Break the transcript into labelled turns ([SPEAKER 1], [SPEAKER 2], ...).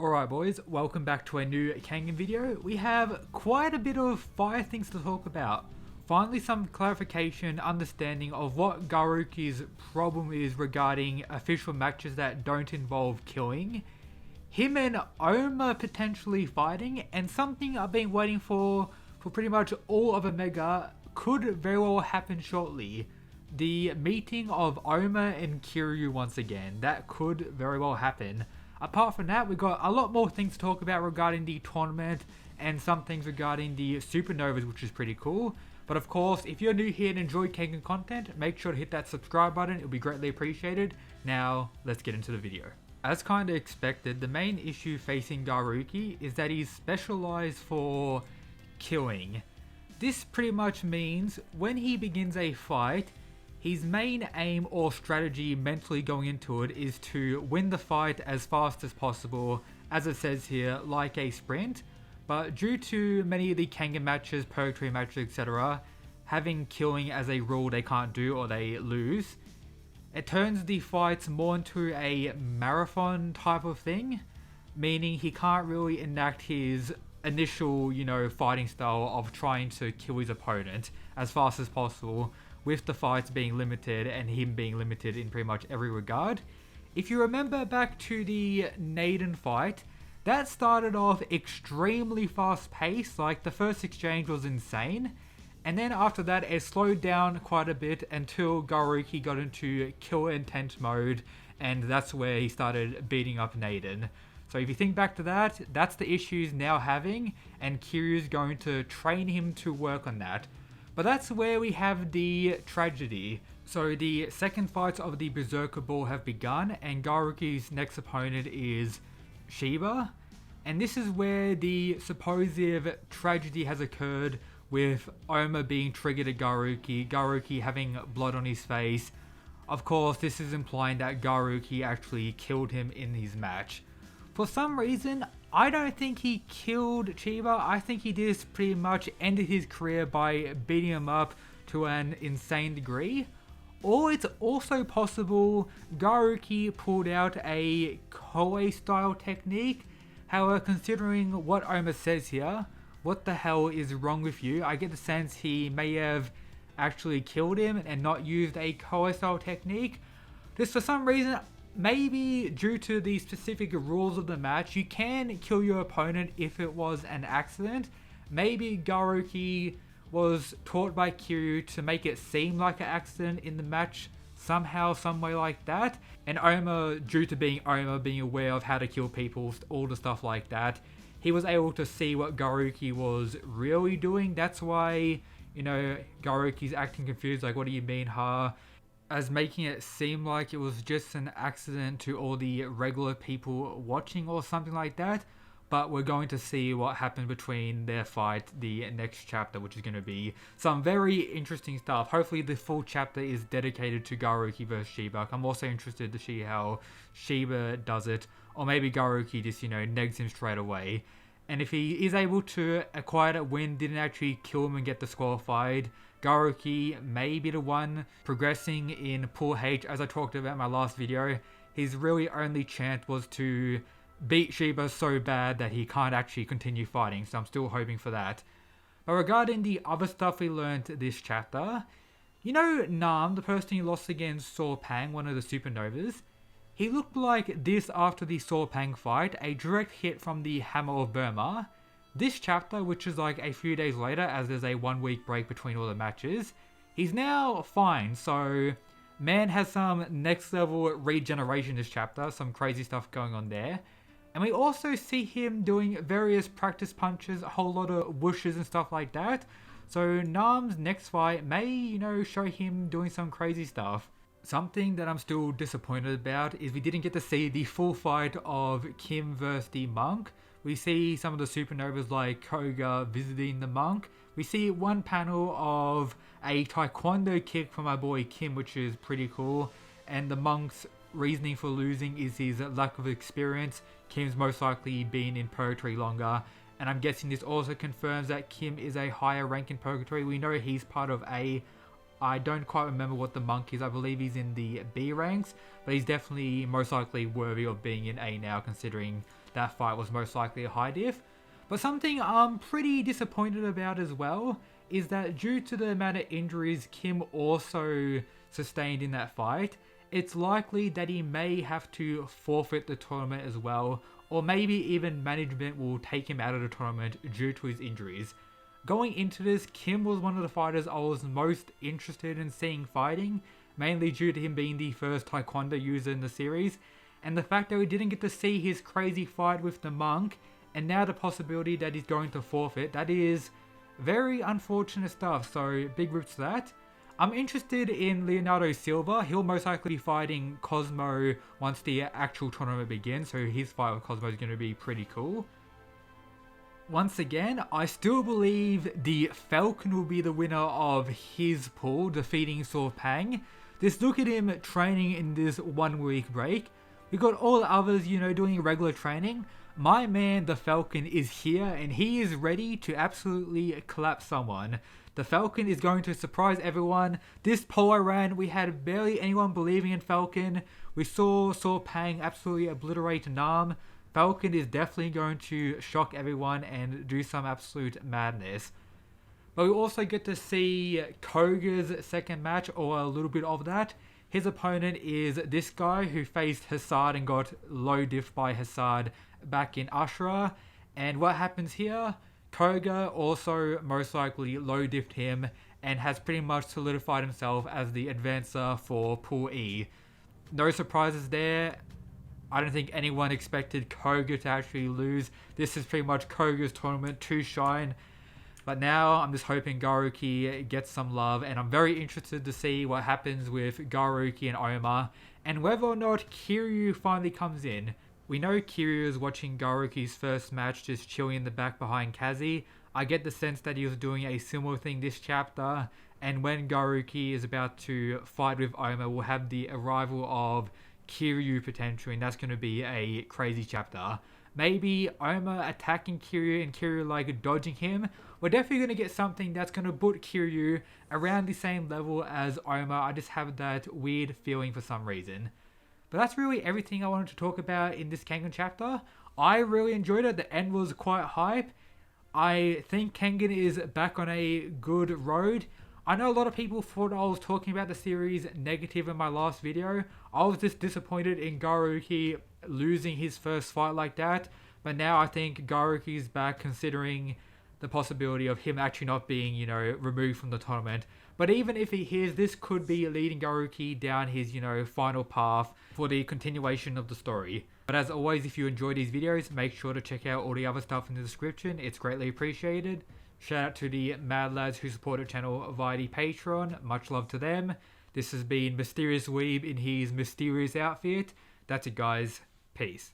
[SPEAKER 1] Alright boys, welcome back to a new Kengan video. We have quite a bit of fire things to talk about. Finally some clarification, understanding of what Garuki's problem is regarding official matches that don't involve killing. Him and Ohma potentially fighting, and something I've been waiting for pretty much all of Omega could very well happen shortly. The meeting of Ohma and Kiryu once again. That could very well happen. Apart from that, we've got a lot more things to talk about regarding the tournament and some things regarding the supernovas, which is pretty cool. But of course, if you're new here and enjoy Kengan content, make sure to hit that subscribe button. It'll be greatly appreciated. Now, let's get into the video. As kind of expected, the main issue facing Garuki is that he's specialized for killing. This pretty much means when he begins a fight, his main aim or strategy mentally going into it is to win the fight as fast as possible, as it says here, like a sprint. But due to many of the Kengan matches, Purgatory matches, etc., having killing as a rule they can't do or they lose, it turns the fights more into a marathon type of thing, meaning he can't really enact his initial, fighting style of trying to kill his opponent as fast as possible, with the fights being limited and him being limited in pretty much every regard. If you remember back to the Naden fight, that started off extremely fast paced, like the first exchange was insane, and then after that it slowed down quite a bit until Garuki got into kill intent mode, and that's where he started beating up Naden. So if you think back to that, that's the issue he's now having, and Kiryu's going to train him to work on that. But that's where we have the tragedy. So the second fights of the Berserker Ball have begun, and Garuki's next opponent is Shiba. And this is where the supposed tragedy has occurred, with Ohma being triggered at Garuki, Garuki having blood on his face. Of course, this is implying that Garuki actually killed him in his match. For some reason, I don't think he killed Chiba. I think he just pretty much ended his career by beating him up to an insane degree. Or it's also possible Garuki pulled out a Koei style technique. However, considering what Ohma says here, what the hell is wrong with you? I get the sense he may have actually killed him and not used a Koei style technique. Just for some reason, maybe due to the specific rules of the match, you can kill your opponent if it was an accident. Maybe Garuki was taught by Kiryu to make it seem like an accident in the match somehow, some way like that. And Ohma, due to being Ohma, being aware of how to kill people, all the stuff like that, he was able to see what Garuki was really doing. That's why, Garuki's acting confused, like, what do you mean, huh? As making it seem like it was just an accident to all the regular people watching or something like that. But we're going to see what happened between their fight, the next chapter, which is going to be some very interesting stuff. Hopefully the full chapter is dedicated to Garuki versus Shiba. I'm also interested to see how Shiba does it, or maybe Garuki just, negs him straight away. And if he is able to acquire that win, didn't actually kill him and get disqualified, Garuki may be the one progressing in Pool H. As I talked about in my last video, his really only chance was to beat Shiba so bad that he can't actually continue fighting, so I'm still hoping for that. But regarding the other stuff we learned this chapter, Nam, the person who lost against Sorpang, one of the supernovas, he looked like this after the Sorpang fight, a direct hit from the Hammer of Burma. This chapter, which is like a few days later, as there's a 1 week break between all the matches, he's now fine. So man has some next level regeneration this chapter, some crazy stuff going on there. And we also see him doing various practice punches, a whole lot of whooshes and stuff like that. So Nam's next fight may, show him doing some crazy stuff. Something that I'm still disappointed about is we didn't get to see the full fight of Kim versus the monk. We see some of the supernovas like Koga visiting the monk. We see one panel of a taekwondo kick from my boy Kim, which is pretty cool. And the monk's reasoning for losing is his lack of experience. Kim's most likely been in Purgatory longer. And I'm guessing this also confirms that Kim is a higher rank in Purgatory. We know he's part of A. I don't quite remember what the monk is. I believe he's in the B ranks. But he's definitely most likely worthy of being in A now, considering that fight was most likely a high diff. But something I'm pretty disappointed about as well is that due to the amount of injuries Kim also sustained in that fight, it's likely that he may have to forfeit the tournament as well, or maybe even management will take him out of the tournament due to his injuries. Going into this, Kim was one of the fighters I was most interested in seeing fighting, mainly due to him being the first Taekwondo user in the series, and the fact that we didn't get to see his crazy fight with the monk, and now the possibility that he's going to forfeit, that is very unfortunate stuff, so big rips to that. I'm interested in Leonardo Silva. He'll most likely be fighting Cosmo once the actual tournament begins, so his fight with Cosmo is going to be pretty cool. Once again, I still believe the Falcon will be the winner of his pool, defeating Saw Pang. Just look at him training in this 1 week break. We got all the others, doing regular training. My man, the Falcon, is here and he is ready to absolutely collapse someone. The Falcon is going to surprise everyone. This poll I ran, we had barely anyone believing in Falcon. We saw Pang absolutely obliterate Nam. Falcon is definitely going to shock everyone and do some absolute madness. But we also get to see Koga's second match, or a little bit of that. His opponent is this guy who faced Hassad and got low diff by Hassad back in Ashura. And what happens here? Koga also most likely low diffed him and has pretty much solidified himself as the advancer for Pool E. No surprises there. I don't think anyone expected Koga to actually lose. This is pretty much Koga's tournament to shine. But now I'm just hoping Garuki gets some love, and I'm very interested to see what happens with Garuki and Ohma, and whether or not Kiryu finally comes in. We know Kiryu is watching Garuki's first match just chilling in the back behind Kazi. I get the sense that he was doing a similar thing this chapter, and when Garuki is about to fight with Ohma, we'll have the arrival of Kiryu potentially, and that's going to be a crazy chapter. Maybe Ohma attacking Kiryu and Kiryu like dodging him. We're definitely going to get something that's going to put Kiryu around the same level as Ohma. I just have that weird feeling for some reason. But that's really everything I wanted to talk about in this Kengan chapter. I really enjoyed it. The end was quite hype. I think Kengan is back on a good road. I know a lot of people thought I was talking about the series negative in my last video. I was just disappointed in Garuki losing his first fight like that. But now I think Garuki's back, considering the possibility of him actually not being, removed from the tournament. But even if he is, this could be leading Garuki down his, final path for the continuation of the story. But as always, if you enjoy these videos, make sure to check out all the other stuff in the description. It's greatly appreciated. Shout out to the mad lads who support the channel via the Patreon. Much love to them. This has been Mysterious Weeb in his mysterious outfit. That's it, guys. Peace.